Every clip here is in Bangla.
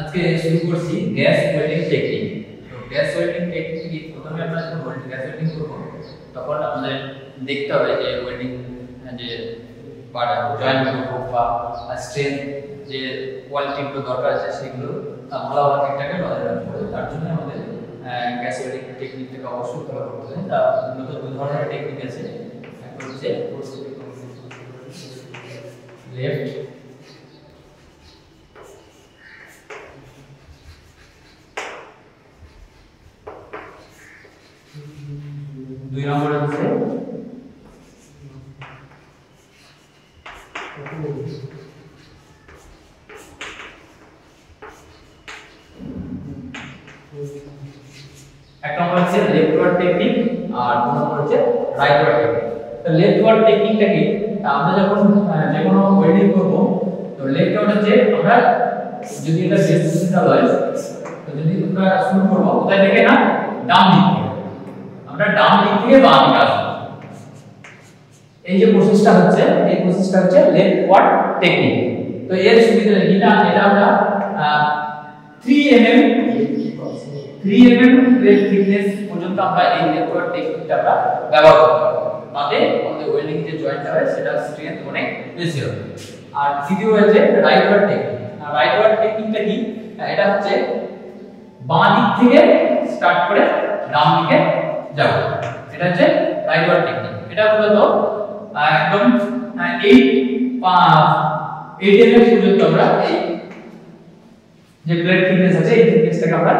আজকে শুরু করছি গ্যাস ওয়েল্ডিং টেকনিক। তো গ্যাস ওয়েল্ডিং টেকনিক কি, প্রথমে আমরা যখন গ্যাস ওয়েল্ডিং করব তখন আমাদের দেখতে হবে যে ওয়েল্ডিং যে জয়েন্ট হোক বা স্ট্রেংথ যে কোয়ালিটিগুলো দরকার আছে সেগুলো ভালোভাবে ঠিকঠাক নজর রাখতে হবে। তার জন্য আমাদের গ্যাস ওয়েল্ডিং টেকনিকটাকে অবশ্যই ফলো করতে হবে। তা মূলত দুই ধরনের টেকনিক আছে, একটা হচ্ছে লেফট দুই নম্বর হচ্ছে এক নম্বর হচ্ছে লেফট ওয়ার্ড টেকনিক আর দুই নম্বর হচ্ছে রাইট ওয়ার্ড টেকনিক। তো লেফট ওয়ার্ড টেকনিকটা কি, আমরা যখন যে কোনো ওয়েল্ডিং করব তো লেফট ওয়ার্ড হচ্ছে আমরা যদি এটা ডিসটেন্সিটাল হয় তো যদি আমরা শুরু করব কোথায় থেকে না ডান দিক থেকে, আমরা ডান দিক থেকে বাম দিকে আসব। এই যে প্রসেসটা হচ্ছে এই প্রসেসটা হচ্ছে লেফট ওয়ার্ড টেকনিক। তো এর সুবিধা কি না, এটা আমরা 3 mm প্লেট থিকনেস পর্যন্ত আমরা এই লেফট ওয়ার্ড টেকনিকটা আমরা ব্যবহার করতে পারবো। তাতে আমাদের ওয়েল্ডিং যে জয়েন্ট হবে সেটা স্ট্রেংথ অনেক বেশি হবে। আর দ্বিতীয় হচ্ছে right word technique. Right word টেকনিকটা কি, এটা হচ্ছে বাঁ দিক থেকে স্টার্ট করে ডান দিকে যাব, এটা হচ্ছে রাইট ওয়ার্ড টেকনিক। এটা মূলত একদম 8 mm পর্যন্ত আমরা এই যে প্লেট থিকনেস আছে এই থিকনেসটাকে আমরা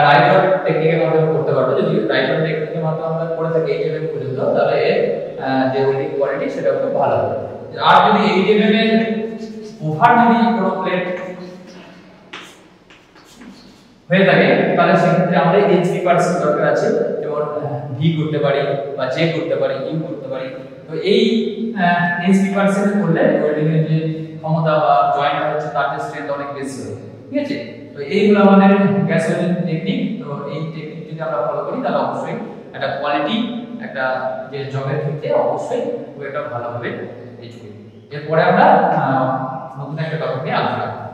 রাইট ওয়ার্ড টেকনিকের মাধ্যমে করতে পারবো। যদি রাইট ওয়ার্ড টেকনিকের মাধ্যমে আমরা করে থাকি 8 mm পর্যন্ত, তাহলে এর যে ওয়েল্ডিং কোয়ালিটি সেটা খুব ভালো হবে। আর যদি 8 mm এর ওভার যদি কোনো প্লেট হয়ে থাকে তাহলে সেক্ষেত্রে আমাদের এইচপি পার্সেন্ট দরকার আছে, যেমন ভি করতে পারি বা জে করতে পারি, ইউ করতে পারি। তো এই এইচপি পার্সেন্ট করলে ওয়েল্ডিং এর যে ক্ষমতা বা জয়েন্ট হচ্ছে তার যে স্ট্রেংথ অনেক বেশি হবে, ঠিক আছে। তো এইগুলো আমাদের গ্যাস ওয়েল্ডিং টেকনিক। তো এই টেকনিক যদি আমরা ফলো করি তাহলে অবশ্যই একটা কোয়ালিটি একটা যে জবের ক্ষেত্রে অবশ্যই খুব একটা ভালো হবে। এরপরে আমরা নতুন একটা টপিক নিয়ে আলোচনা করব।